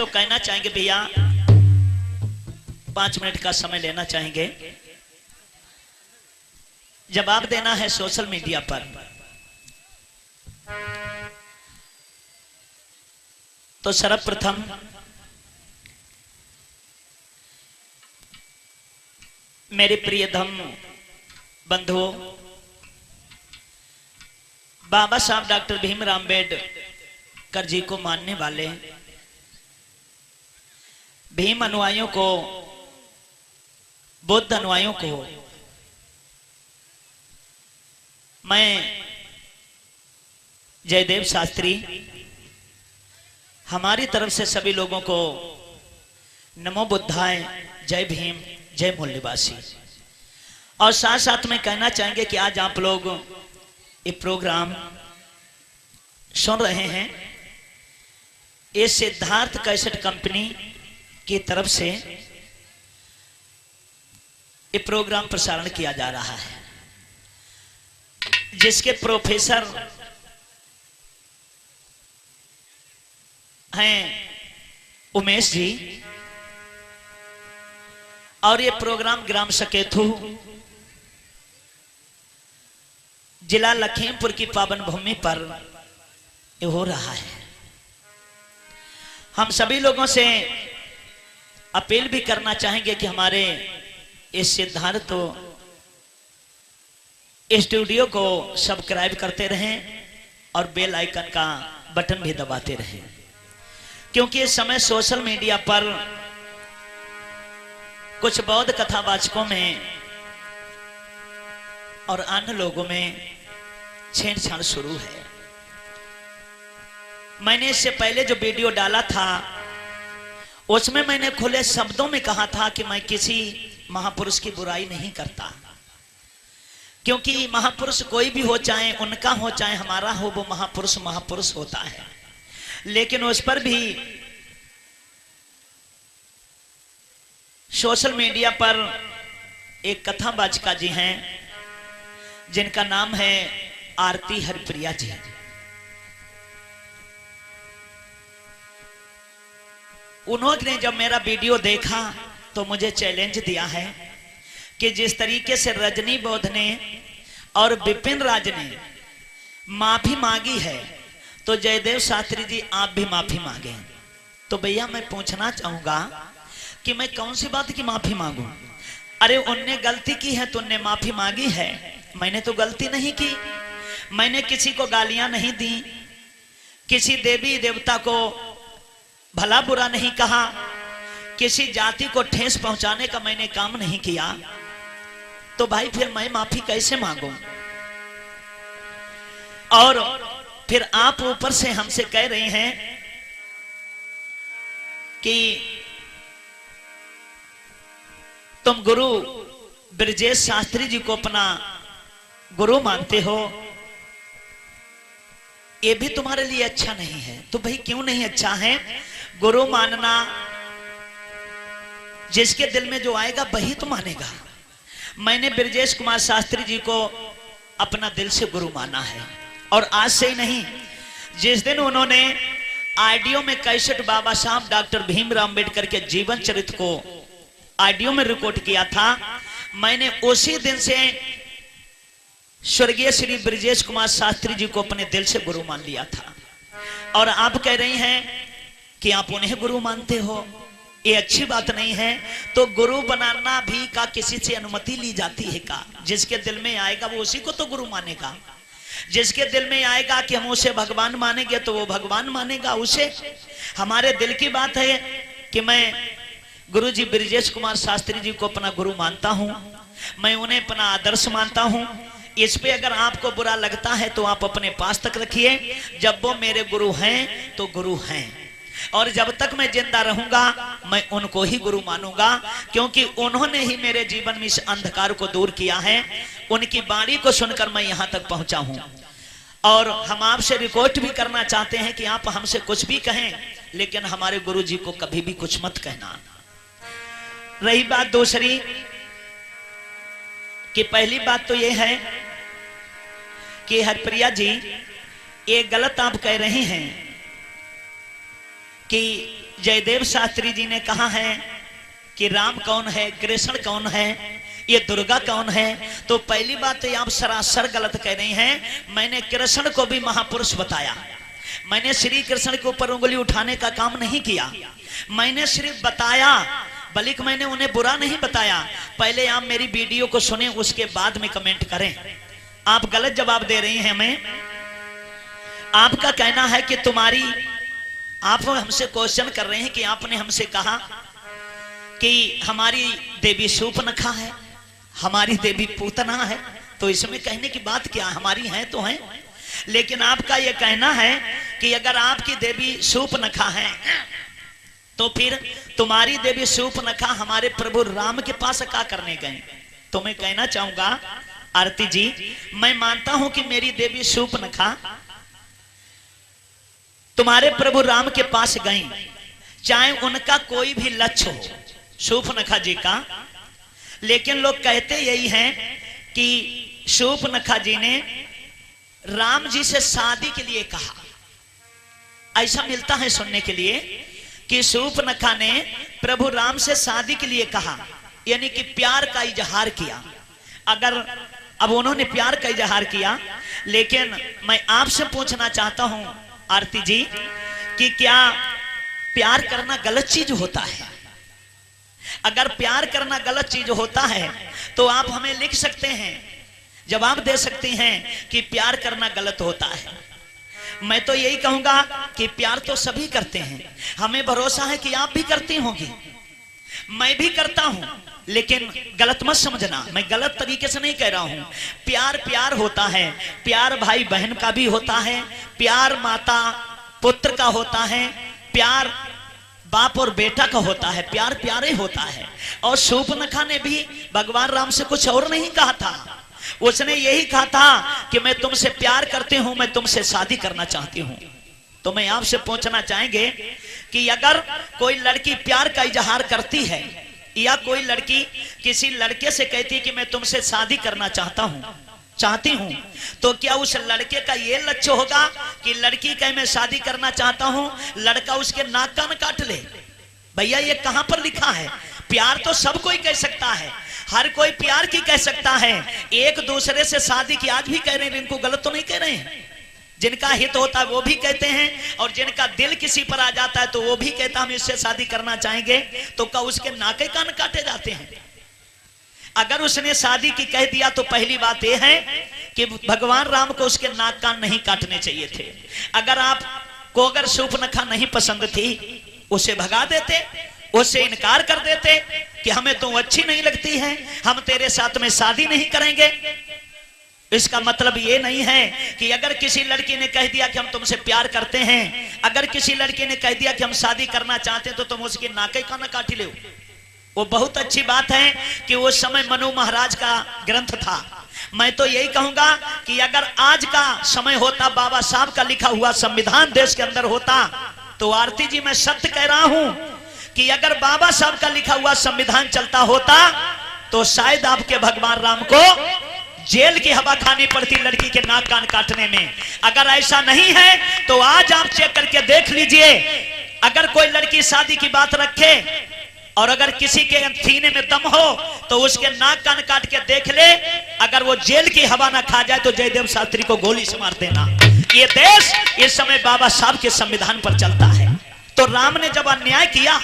तो कहना चाहेंगे भैया 5 मिनट का समय लेना चाहेंगे। जवाब देना है सोशल मीडिया पर। तो सर्वप्रथम मेरे प्रियतम बंधुओं, बाबा साहब डॉक्टर भीमराव अम्बेडकर जी को मानने वाले भीम अनुयायियों को, बुद्ध अनुयायियों को मैं जयदेव शास्त्री हमारी तरफ से सभी लोगों को नमो बुद्धाय, जय भीम, जय मूल निवासी। और साथ साथ में कहना चाहेंगे कि आज आप लोग ये प्रोग्राम सुन रहे हैं, ये सिद्धार्थ कैसेट कंपनी की तरफ से ये प्रोग्राम प्रसारण किया जा रहा है, जिसके प्रोफेसर हैं उमेश जी। और ये प्रोग्राम ग्राम सकेतु, जिला लखीमपुर की पावन भूमि पर ये हो रहा है। हम सभी लोगों से अपील भी करना चाहेंगे कि हमारे इस सिद्धार्थ स्टूडियो को सब्सक्राइब करते रहें और बेल आइकन का बटन भी दबाते रहें, क्योंकि इस समय सोशल मीडिया पर कुछ बौद्ध कथावाचकों में और अन्य लोगों में छेड़छाड़ शुरू है। मैंने इससे पहले जो वीडियो डाला था उसमें मैंने खुले शब्दों में कहा था कि मैं किसी महापुरुष की बुराई नहीं करता, क्योंकि महापुरुष कोई भी हो, चाहे उनका हो चाहे हमारा हो, वो महापुरुष महापुरुष होता है। लेकिन उस पर भी सोशल मीडिया पर एक कथावाचिका जी हैं जिनका नाम है आरती हरिप्रिया जी। उन्होंने जब मेरा वीडियो देखा तो मुझे चैलेंज दिया है कि जिस तरीके से रजनी बोध ने और विपिन राज ने माफी मांगी है, तो जयदेव शास्त्री जी आप भी माफी मांगे। तो भैया मैं पूछना चाहूंगा कि मैं कौन सी बात की माफी मांगू? अरे उनने गलती की है तो उनने माफी मांगी है, मैंने तो गलती नहीं की। मैंने किसी को गालियां नहीं दी, किसी देवी देवता को भला बुरा नहीं कहा, किसी जाति को ठेस पहुंचाने का मैंने काम नहीं किया। तो भाई फिर मैं माफी कैसे मांगू? और फिर आप ऊपर से हमसे कह रहे हैं कि तुम गुरु ब्रजेश शास्त्री जी को अपना गुरु मानते हो, ये भी तुम्हारे लिए अच्छा नहीं है। तो भाई क्यों नहीं अच्छा है? गुरु मानना जिसके दिल में जो आएगा वही तो मानेगा। मैंने ब्रजेश कुमार शास्त्री जी को अपना दिल से गुरु माना है, और आज से ही नहीं, जिस दिन उन्होंने ऑडियो में कैसेट बाबा साहब डॉक्टर भीमराव अम्बेडकर के जीवन चरित्र को ऑडियो में रिकॉर्ड किया था, मैंने उसी दिन से स्वर्गीय श्री ब्रजेश कुमार शास्त्री जी को अपने दिल से गुरु मान लिया था। और आप कह रही हैं कि आप उन्हें गुरु मानते हो, ये अच्छी बात नहीं है। तो गुरु बनाना भी का किसी से अनुमति ली जाती है का? जिसके दिल में आएगा वो उसी को तो गुरु मानेगा। जिसके दिल में आएगा कि हम उसे भगवान मानेंगे तो वो भगवान मानेगा उसे। हमारे दिल की बात है कि मैं गुरु जी ब्रजेश कुमार शास्त्री जी को अपना गुरु मानता हूं, मैं उन्हें अपना आदर्श मानता हूं। इस पे अगर आपको बुरा लगता है तो आप अपने पास तक रखिए। जब वो मेरे गुरु हैं तो गुरु हैं, और जब तक मैं जिंदा रहूंगा मैं उनको ही गुरु मानूंगा, क्योंकि उन्होंने ही मेरे जीवन में इस अंधकार को दूर किया है। उनकी वाणी को सुनकर मैं यहां तक पहुंचा हूं। और हम आपसे रिक्वेस्ट भी करना चाहते हैं कि आप हमसे कुछ भी कहें, लेकिन हमारे गुरु जी को कभी भी कुछ मत कहना। रही बात दूसरी कि पहली बात तो यह है कि हरप्रिया जी, ये गलत आप कह रहे हैं कि जयदेव शास्त्री जी ने कहा है कि राम कौन है, कृष्ण कौन है, ये दुर्गा कौन है, तो पहली बात तो आप सरासर गलत कह रही हैं। मैंने कृष्ण को भी महापुरुष बताया, मैंने श्री कृष्ण के ऊपर उंगली उठाने का काम नहीं किया, मैंने सिर्फ बताया, बल्कि मैंने उन्हें बुरा नहीं बताया। पहले आप मेरी वीडियो को सुने, उसके बाद में कमेंट करें। आप गलत जवाब दे रही हैं हमें। आपका कहना है कि आप हमसे क्वेश्चन कर रहे हैं कि आपने हमसे कहा कि हमारी देवी शूर्पणखा है, हमारी देवी पूतना है, तो इसमें कहने की बात क्या, हमारी है तो है। लेकिन आपका यह कहना है कि अगर आपकी देवी शूर्पणखा है तो फिर तुम्हारी देवी शूर्पणखा हमारे प्रभु राम के पास क्या करने गए। तो मैं कहना चाहूंगा आरती जी, मैं मानता हूं कि मेरी देवी शूर्पणखा तुम्हारे प्रभु राम के पास गई, चाहे उनका कोई भी लक्ष्य हो शूर्पणखा जी का। लेकिन लोग कहते यही हैं कि शूर्पणखा जी ने राम जी से शादी के लिए कहा। ऐसा मिलता है सुनने के लिए कि शूर्पणखा ने प्रभु राम से शादी के लिए कहा, यानी कि प्यार का इजहार किया। अगर अब उन्होंने प्यार का इजहार किया, लेकिन मैं आपसे पूछना चाहता हूं आरती जी कि क्या प्यार करना गलत चीज होता है? अगर प्यार करना गलत चीज होता है तो आप हमें लिख सकते हैं, जवाब दे सकती हैं कि प्यार करना गलत होता है। मैं तो यही कहूंगा कि प्यार तो सभी करते हैं, हमें भरोसा है कि आप भी करती होंगी, मैं भी करता हूं, लेकिन गलत मत समझना, मैं गलत तरीके से नहीं कह रहा हूं। प्यार प्यार होता है, प्यार भाई बहन का भी होता है, प्यार माता पुत्र का होता है, प्यार बाप और बेटा का होता है, प्यार प्यारे होता है। और शूर्पणखा ने भी भगवान राम से कुछ और नहीं कहा था, उसने यही कहा था कि मैं तुमसे प्यार करती हूं, मैं तुमसे शादी करना चाहती हूं। तो मैं आपसे पूछना चाहेंगे कि अगर कोई लड़की प्यार का इजहार करती है या कोई लड़की किसी लड़के से कहती है कि मैं तुमसे शादी करना चाहती हूं, तो क्या उस लड़के का यह लक्ष्य होगा कि लड़की कहे मैं शादी करना चाहता हूं, लड़का उसके नाक कान काट ले? भैया ये कहां पर लिखा है? प्यार तो सब कोई कह सकता है, हर कोई प्यार की कह सकता है। एक दूसरे से शादी की आज भी कह रहे हैं, इनको गलत तो नहीं कह रहे हैं। जिनका हित होता है वो भी कहते हैं, और जिनका दिल किसी पर आ जाता है तो वो भी कहता हम इससे शादी करना चाहेंगे, तो क्या उसके नाके कान काटे जाते हैं? अगर उसने शादी की कह दिया तो पहली बात यह है कि भगवान राम को उसके नाक कान नहीं काटने चाहिए थे। अगर आपको अगर शूर्पणखा नहीं पसंद थी, उसे भगा देते, उससे इनकार कर देते कि हमें तो अच्छी नहीं लगती है, हम तेरे साथ में शादी नहीं करेंगे। इसका मतलब ये नहीं है कि अगर किसी लड़की ने कह दिया कि हम तुमसे प्यार करते हैं, अगर किसी लड़की ने कह दिया कि हम शादी करना चाहते हैं, तो तुम उसकी नाके कान काट लो। वो बहुत अच्छी बात है कि उस समय मनु महाराज का ग्रंथ था। मैं तो यही कहूंगा कि अगर आज का समय होता, बाबा साहब का लिखा हुआ संविधान देश के अंदर होता, तो आरती जी मैं सत्य कह रहा हूं कि अगर बाबा साहब का लिखा हुआ संविधान चलता होता तो शायद आपके भगवान राम को जेल की हवा खानी पड़ती लड़की के नाक कान काटने में। अगर ऐसा नहीं है तो आज आप चेक करके देख लीजिए, अगर कोई लड़की शादी की बात रखे और अगर किसी के सीने में दम हो तो उसके नाक कान काट के देख ले, अगर वो जेल की हवा ना खा जाए तो जयदेव शास्त्री को गोली से मार देना। ये देश इस समय बाबा साहब के संविधान पर चलता है। तो राम ने जब अन्याय किया,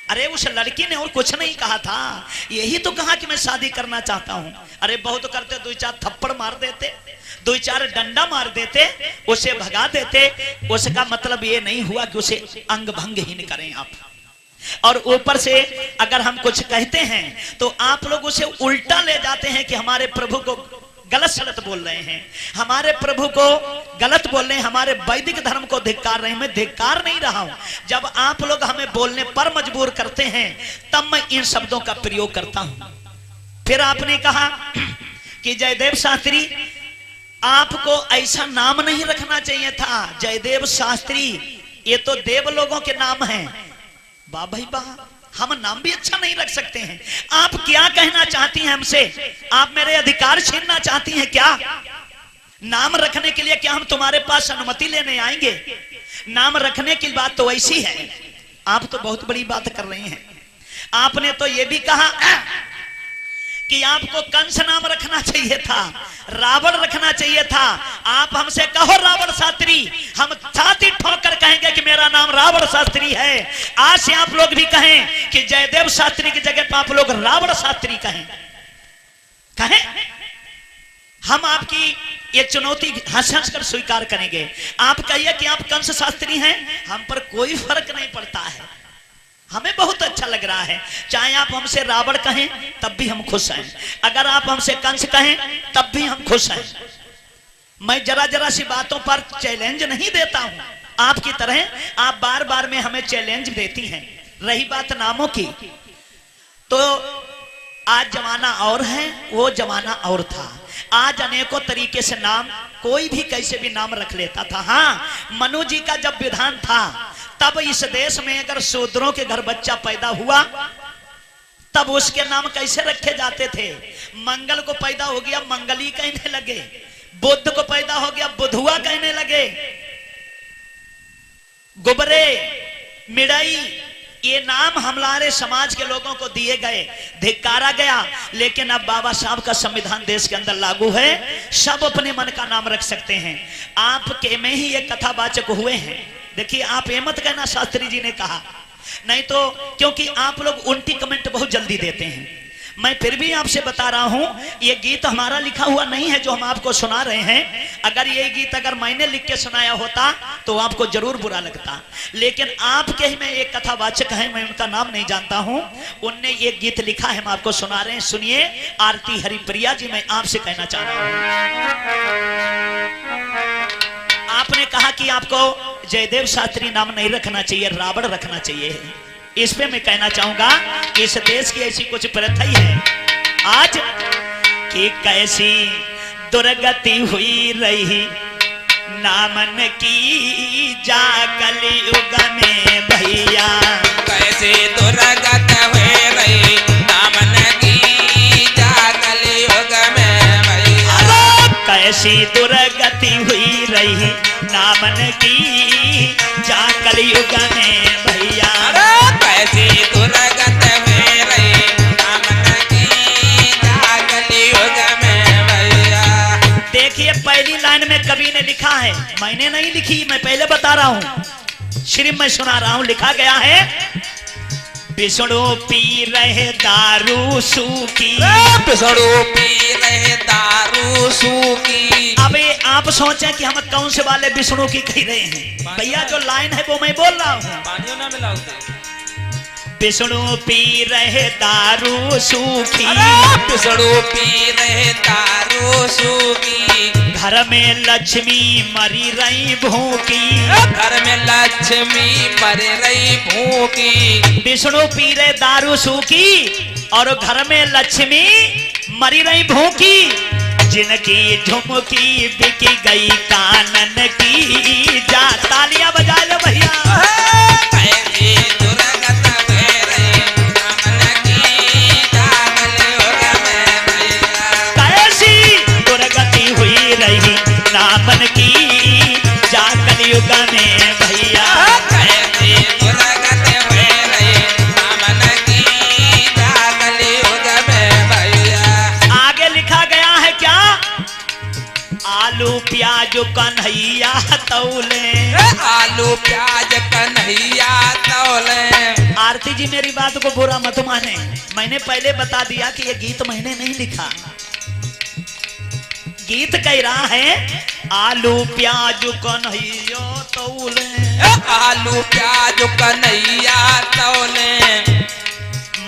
अरे उस लड़की ने और कुछ नहीं कहा था, यही तो कहा कि मैं शादी करना चाहता हूं। अरे बहुत करते, दो चार थप्पड़ मार देते, दो चार डंडा मार देते, उसे भगा देते। उसका मतलब ये नहीं हुआ कि उसे अंग भंगहीन करें आप। और ऊपर से अगर हम कुछ कहते हैं तो आप लोग उसे उल्टा ले जाते हैं कि हमारे प्रभु को गलत सलत बोल रहे हैं, हमारे प्रभु को गलत बोल रहे हैं, हमारे वैदिक धर्म को धिक्कार रहे हैं। मैं धिक्कार नहीं रहा हूं, जब आप लोग हमें बोलने पर मजबूर करते हैं तब मैं इन शब्दों का प्रयोग करता हूं। फिर आपने कहा कि जयदेव शास्त्री आपको ऐसा नाम नहीं रखना चाहिए था, जयदेव शास्त्री ये तो देव लोगों के नाम हैं। वाह भाई वाह, हम नाम भी अच्छा नहीं रख सकते हैं। आप क्या कहना चाहती हैं हमसे? आप मेरे अधिकार छीनना चाहती हैं क्या? नाम रखने के लिए क्या हम तुम्हारे पास अनुमति लेने आएंगे? नाम रखने की बात तो ऐसी है, आप तो बहुत बड़ी बात कर रही हैं। आपने तो ये भी कहा कि आपको कंस नाम रखना चाहिए था, रावण रखना चाहिए था। आप हमसे कहो रावण शास्त्री, हम छाती ठोकर कहेंगे कि मेरा नाम रावण शास्त्री है। आज से आप लोग भी कहें कि जयदेव शास्त्री की जगह पर आप लोग रावण शास्त्री कहें, हम आपकी ये चुनौती हंस हंस कर स्वीकार करेंगे। आप कहिए कि आप कंस शास्त्री हैं, हम पर कोई फर्क नहीं पड़ता है, हमें बहुत अच्छा लग रहा है। चाहे आप हमसे रावण कहें तब भी हम खुश हैं, अगर आप हमसे कंस कहें तब भी हम खुश हैं। मैं जरा जरा सी बातों पर चैलेंज नहीं देता हूं, आपकी तरह आप बार बार में हमें चैलेंज देती हैं। रही बात नामों की, तो आज जमाना और है, वो जमाना और था। आज अनेकों तरीके से नाम कोई भी कैसे भी नाम रख लेता था। हाँ, मनु जी का जब विधान था तब इस देश में अगर शूद्रों के घर बच्चा पैदा हुआ तब उसके नाम कैसे रखे जाते थे। मंगल को पैदा हो गया मंगली कहने लगे, बुद्ध को पैदा हो गया बुधुआ कहने लगे, गुबरे, मिड़ई, ये नाम हमारे समाज के लोगों को दिए गए, धिक्कारा गया। लेकिन अब बाबा साहब का संविधान देश के अंदर लागू है, सब अपने मन का नाम रख सकते हैं। आपके में ही ये कथावाचक हुए हैं। देखिए, आप ये मत कहना शास्त्री जी ने कहा, नहीं तो, क्योंकि आप लोग उल्टी कमेंट बहुत जल्दी देते हैं। मैं फिर भी आपसे बता रहा हूं, ये गीत हमारा लिखा हुआ नहीं है जो हम आपको सुना रहे हैं। अगर ये गीत अगर मैंने लिख के सुनाया होता तो आपको जरूर बुरा लगता, लेकिन आपके ही में एक कथावाचक है, मैं उनका नाम नहीं जानता हूं, उनने ये गीत लिखा है, हम आपको सुना रहे हैं। सुनिए। आरती हरिप्रिया जी, मैं आपसे कहना चाह रहा हूं, आपने कहा कि आपको जयदेव शास्त्री नाम नहीं रखना चाहिए, रावण रखना चाहिए। इस पे मैं कहना चाहूंगा कि इस देश की ऐसी कुछ प्रथा ही है आज कि कैसी दुर्गति हुई रही नामन की जा कलयुग में भैया, कैसे दुर्गत हुई रही नामन की जा कलयुग में भैया, कैसी दुर्गति हुई रही नामन की जा कलयुग में भैया, कैसी दुर्गत हुई रही नामन की जा कलयुग में भैया। देखिए, पहली लाइन में कवि ने लिखा है, मैंने नहीं लिखी, मैं पहले बता रहा हूं, सिर्फ मैं सुना रहा हूं। लिखा गया है, विष्णु पी रहे दारू सूखी, विष्णु पी रहे दारू सूखी। अबे आप सोचें कि हम कौन से वाले विष्णु की कह रहे हैं भैया, जो लाइन है वो मैं बोल रहा हूँ। पानियों ना मिला उसे। विष्णु पी रहे दारू सूखी, विष्णु पी रहे दारू सूखी, घर में लक्ष्मी मरी रही भूखी, घर में लक्ष्मी मर रही भूखी। विष्णु पी रहे दारू सूखी और घर में लक्ष्मी मरी रही भूखी, जिनकी झुमकी बिकी गई कानन की जा। तालियां बजा लो भैया। कैसी दुर्गत हुई रही नामन की जा कलयुग में भैया, कैसी दुर्गति हुई रही नामन की जा कलयुग में भैया, कैसी दुर्गत हुई रही नामन की जा कलयुग में भैया। आगे लिखा गया है क्या, आलू प्याज कन्हैया तौले, आलू प्याज कन्हैया तौले। आरती जी, मेरी बात को बुरा मत माने, मैंने पहले बता दिया कि ये गीत मैंने नहीं लिखा। गीत कह रहा है, आलू प्याज कन्हैया तौले, आलू प्याज कन्हैया तौले।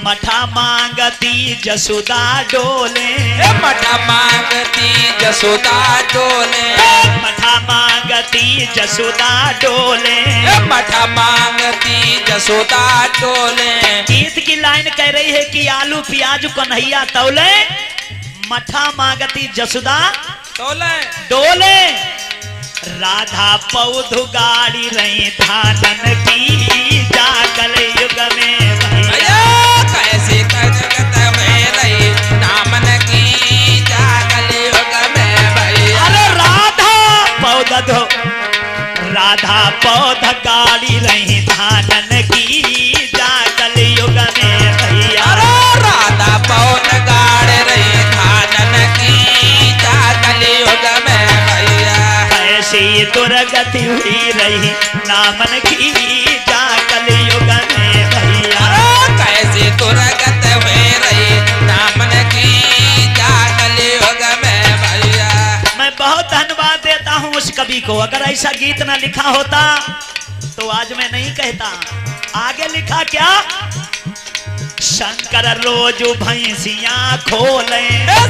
मठा मांगती जसुदा डोले, मठा मांगती जसोदा डोले, मठा मांगती जसुदा डोले, मठा मांगती जसोदा डोले। गीत की लाइन कह रही है कि आलू प्याज कन्हैया तौले, मठा मांगती जसुदा डोले, डोले, राधा पौधु गाड़ी रही धानन की जा कलयुग में भैया, कैसे दुर्गत हुई रही नामन की जा कलयुग में भैया। अरे राधा पौधा गाड़ी रही धानन की दुर्गति हुई रही नामन की जा कलयुग में भैया। कैसी दुर्गत हुई रही नामन की जा कलयुग में भैया। मैं बहुत धन्यवाद देता हूँ उस कवि को। अगर ऐसा गीत ना लिखा होता तो आज मैं नहीं कहता। आगे लिखा क्या? शंकर रोज भैंसियां खोले,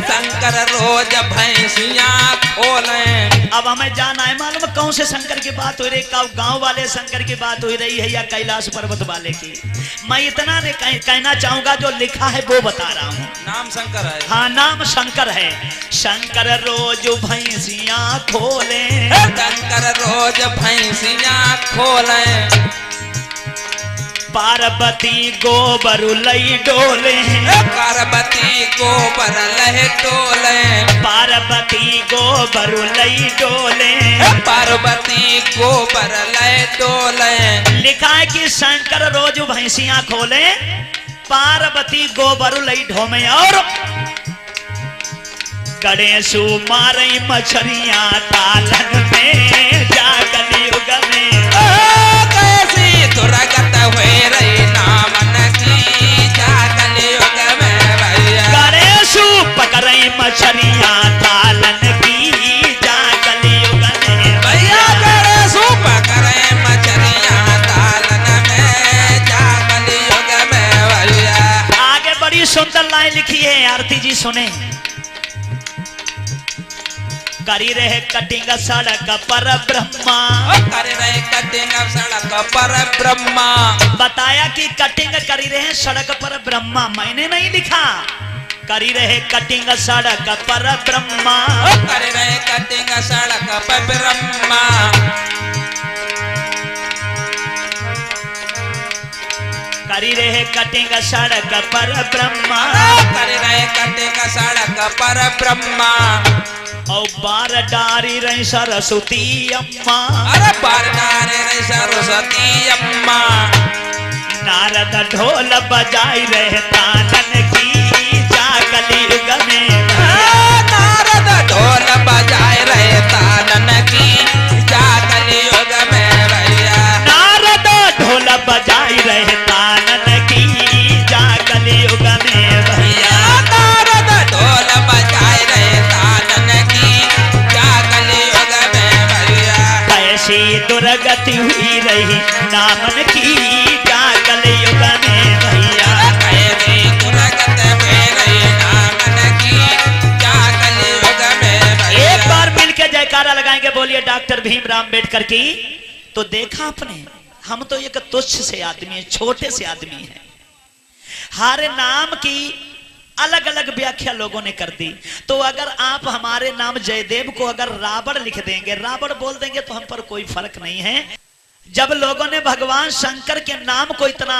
शंकर रोज भैंसियां खोले। अब हमें जाना है, मालूम कौन से शंकर की बात हो रही, गांव वाले शंकर की बात हो रही है या कैलाश पर्वत वाले की। मैं इतना कहना चाहूंगा जो लिखा है वो बता रहा हूँ। नाम शंकर है। हाँ, नाम शंकर है। शंकर रोज भैंसियां खोले, शंकर रोज भैंसियां खोले। पार्वती गोबर लई डोले, पार्वती गोबर लहे डोले। पार्वती गोबर लई डोले, पार्वती गोबर लहे डोले। लिखा है कि शंकर रोज भैंसियां खोले, पार्वती गोबर लई ढोमे, और गणेश मारे मछलियां तालन में जा कलयुग में। कैसी दुर्गत हुई रही नामन की जा कलयुग में भैया। गणेश पकड़े मछलियां तालन की जा कलयुग में भैया। गणेश पकड़े मछलियां तालन में जा कलयुग में भैया। आगे बड़ी सुंदर लाइन लिखी है, आरती जी सुने। करी रहे कटिंग सड़क पर ब्रह्मा, कर रहे कटिंग सड़क पर ब्रह्मा। बताया कि कटिंग करी रहे सड़क पर ब्रह्मा, मैंने नहीं लिखा। करी रहे कटिंग सड़क पर ब्रह्मा, कर रहे कटिंग सड़क पर ब्रह्मा। करी रहे कटिंग सड़क पर ब्रह्मा, कर रहे कटिंग सड़क पर ब्रह्मा। और बार डारी रही सरस्वती अम्मा, अरे बार डारे रही सरस्वती अम्मा। नारद ढोल बजाई रहे तानन की जा कलयुग में। नारद ढोल बजाए रहे तानन की जा कलयुग में भैया। नारद ढोल बजाई रहे तानन की जा कलयुग में भैया। नारद ढोल बजाए रहे तानन की जा कलयुग में भैया। ऐसी दुर्गति हुई रही नामन की जा कलयुग में भैया। ऐसी दुर्गत हुई रही नामन की जा कलयुग में भैया। एक बार मिलके जयकारा लगाएंगे, बोलिए डॉक्टर भीमराव अम्बेडकर की। तो देखा आपने, हम तो एक तुच्छ से आदमी है, छोटे से आदमी है। हर नाम की अलग अलग व्याख्या लोगों ने कर दी। तो अगर आप हमारे नाम जयदेव को अगर रावण लिख देंगे, रावण बोल देंगे, तो हम पर कोई फर्क नहीं है। जब लोगों ने भगवान शंकर के नाम को इतना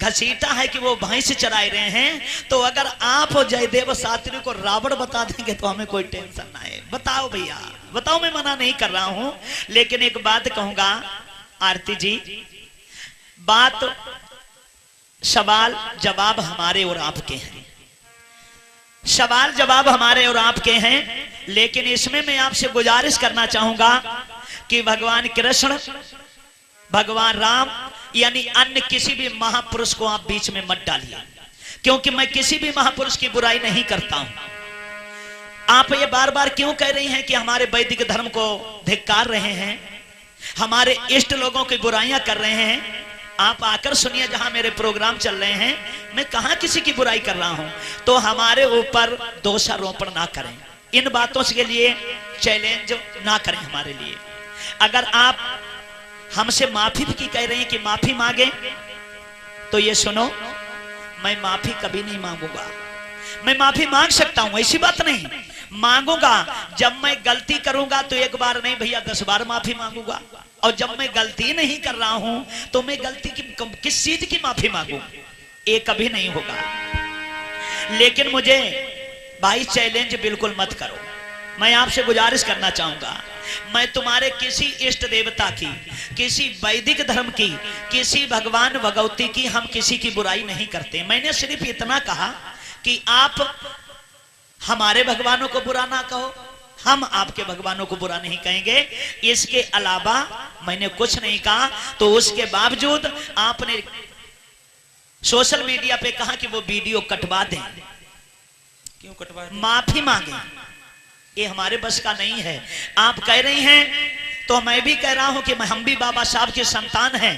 घसीटा है कि वो भैंस चराए रहे हैं, तो अगर आप जयदेव शास्त्री को रावण बता देंगे तो हमें कोई टेंशन ना है। बताओ भैया, बताओ, मैं मना नहीं कर रहा हूं, लेकिन एक बात कहूंगा आरती जी, बात सवाल जवाब हमारे और आपके हैं। सवाल जवाब हमारे और आपके हैं, लेकिन इसमें मैं आपसे गुजारिश करना चाहूंगा कि भगवान कृष्ण, भगवान राम यानी अन्य किसी भी महापुरुष को आप बीच में मत डालिए, क्योंकि मैं किसी भी महापुरुष की बुराई नहीं करता हूं। आप ये बार बार क्यों कह रही हैं कि हमारे वैदिक धर्म को धिक्कार रहे हैं, हमारे इष्ट लोगों की बुराइयां कर रहे हैं? आप आकर सुनिए, जहां मेरे प्रोग्राम चल रहे हैं, मैं कहां किसी की बुराई कर रहा हूं। तो हमारे ऊपर दोषारोपण ना करें, इन बातों के लिए चैलेंज ना करें हमारे लिए। अगर आप हमसे माफी की कह रहे हैं कि माफी मांगे, तो ये सुनो, मैं माफी कभी नहीं मांगूंगा। मैं माफी मांग सकता हूं, ऐसी बात नहीं, मांगूंगा। जब मैं गलती करूंगा तो एक बार नहीं भैया 10 बार माफी मांगूंगा। और जब मैं गलती नहीं कर रहा हूं तो मैं गलती की किस चीज की माफी मांगू? ये कभी नहीं होगा। लेकिन मुझे भाई चैलेंज बिल्कुल मत करो। मैं आपसे गुजारिश करना चाहूंगा, मैं तुम्हारे किसी इष्ट देवता की, किसी वैदिक धर्म की, किसी भगवान भगवती की, हम किसी की बुराई नहीं करते। मैंने सिर्फ इतना कहा कि आप हमारे भगवानों को बुरा ना कहो, हम आपके भगवानों को बुरा नहीं कहेंगे। इसके अलावा मैंने कुछ नहीं कहा। तो उसके बावजूद आपने सोशल मीडिया पे कहा कि वो वीडियो कटवा दें। क्यों कटवा दें? माफी मांगे, ये हमारे बस का नहीं है। आप कह रही हैं तो मैं भी कह रहा हूं कि हम भी बाबा साहब के संतान हैं,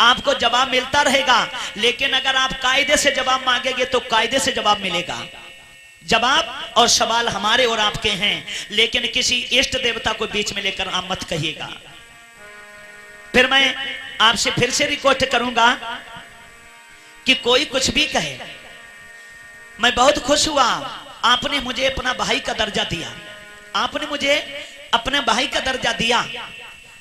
आपको जवाब मिलता रहेगा। लेकिन अगर आप कायदे से जवाब मांगेंगे तो कायदे से जवाब मिलेगा। जवाब और सवाल हमारे और आपके हैं, लेकिन किसी इष्ट देवता को बीच में लेकर आप मत कहिएगा। फिर मैं आपसे फिर से रिक्वेस्ट करूंगा कि कोई कुछ भी कहे, मैं बहुत खुश हुआ आपने मुझे अपना भाई का दर्जा दिया, आपने मुझे अपने भाई का दर्जा दिया।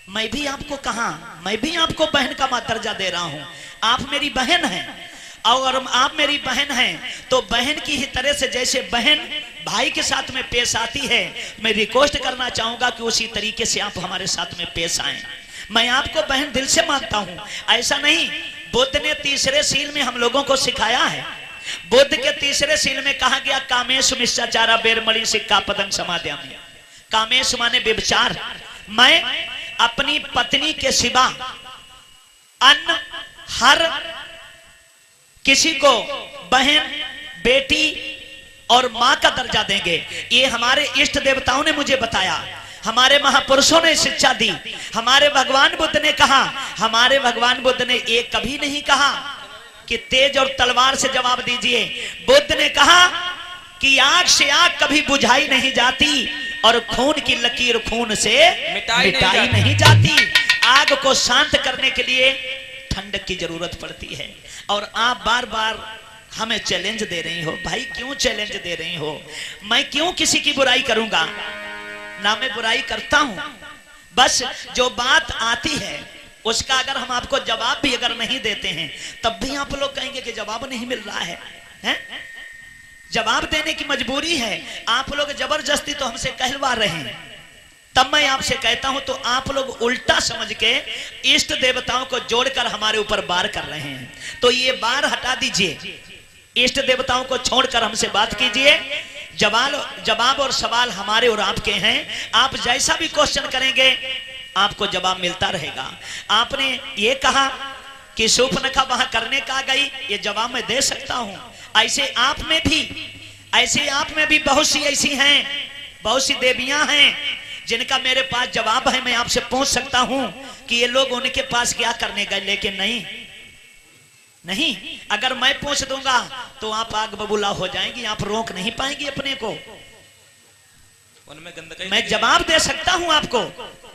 मैं भी आपको कहा, मैं भी आपको बहन का दर्जा दे रहा हूं। आप मेरी बहन हैं और आप मेरी बहन हैं, तो बहन की ही तरह से जैसे बहन भाई के साथ में पेश आती है, मैं रिक्वेस्ट करना चाहूंगा कि उसी तरीके से आप हमारे साथ में पेश आए। मैं आपको बहन दिल से मानता हूं। ऐसा नहीं, बुद्ध ने तीसरे सील में हम लोगों को सिखाया है। बुद्ध के तीसरे सील में कहा गया कामेशु मिच्छाचारा बेरमणि सिक्खापदं समादयामि। कामेशु माने व्यभिचार। मैं अपनी पत्नी के सिवा अन्य हर किसी को बहन, बेटी और मां का दर्जा देंगे। ये हमारे इष्ट देवताओं ने मुझे बताया, हमारे महापुरुषों ने शिक्षा दी। हमारे भगवान बुद्ध ने कहा, हमारे भगवान बुद्ध ने ये कभी नहीं कहा कि तेज और तलवार से जवाब दीजिए। बुद्ध ने कहा कि आग से आग कभी बुझाई नहीं जाती और खून की लकीर खून से मिटाई नहीं जाती। आग को शांत करने के लिए ठंडक की जरूरत पड़ती है। और आप बार बार हमें चैलेंज दे रही हो। भाई क्यों चैलेंज दे रही हो? मैं क्यों किसी की बुराई करूंगा? ना मैं बुराई करता हूं, बस जो बात आती है उसका अगर हम आपको जवाब भी अगर नहीं देते हैं तब भी आप लोग कहेंगे कि जवाब नहीं मिल रहा है, हैं? जवाब देने की मजबूरी है। आप लोग जबरदस्ती तो हमसे कहलवा रहे हैं। तब मैं आपसे कहता हूं तो आप लोग उल्टा समझ के इष्ट देवताओं को जोड़कर हमारे ऊपर वार कर रहे हैं। तो ये वार हटा दीजिए, इष्ट देवताओं को छोड़कर हमसे बात कीजिए। जवाब और सवाल हमारे और आपके हैं। आप जैसा भी क्वेश्चन करेंगे आपको जवाब मिलता रहेगा। आपने ये कहा कि शूर्पणखा वहां करने का गई, ये जवाब मैं दे सकता हूं। ऐसे आप में भी बहुत सी ऐसी हैं, बहुत सी देवियां हैं जिनका मेरे पास जवाब है। मैं आपसे पूछ सकता हूं कि ये लोग उनके पास क्या करने गए, लेकिन नहीं, अगर मैं पूछ दूंगा तो आप आग बबूला हो जाएंगी, आप रोक नहीं पाएंगी अपने को। उनमें मैं जवाब दे सकता हूं आपको,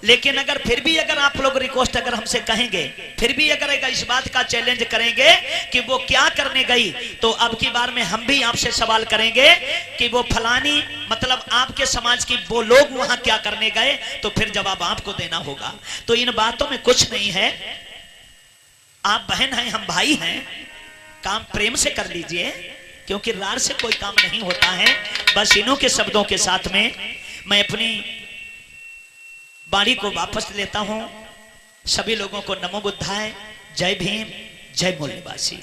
लेकिन अगर फिर भी अगर आप लोग रिक्वेस्ट अगर हमसे कहेंगे, फिर भी अगर इस बात का चैलेंज करेंगे कि वो क्या करने गई, तो अब की बार में हम भी आपसे सवाल करेंगे कि वो फलानी मतलब आपके समाज की वो लोग वहां क्या करने गए, तो फिर जवाब आपको देना होगा। तो इन बातों में कुछ नहीं है। आप बहन हैं, हम भाई हैं, काम प्रेम से कर लीजिए, क्योंकि रार से कोई काम नहीं होता है। बस इन्हों के शब्दों के साथ में मैं अपनी वाणी को वापस लेता हूं। सभी लोगों को नमो बुद्धाय, जय भीम, जय मूल्यवासी।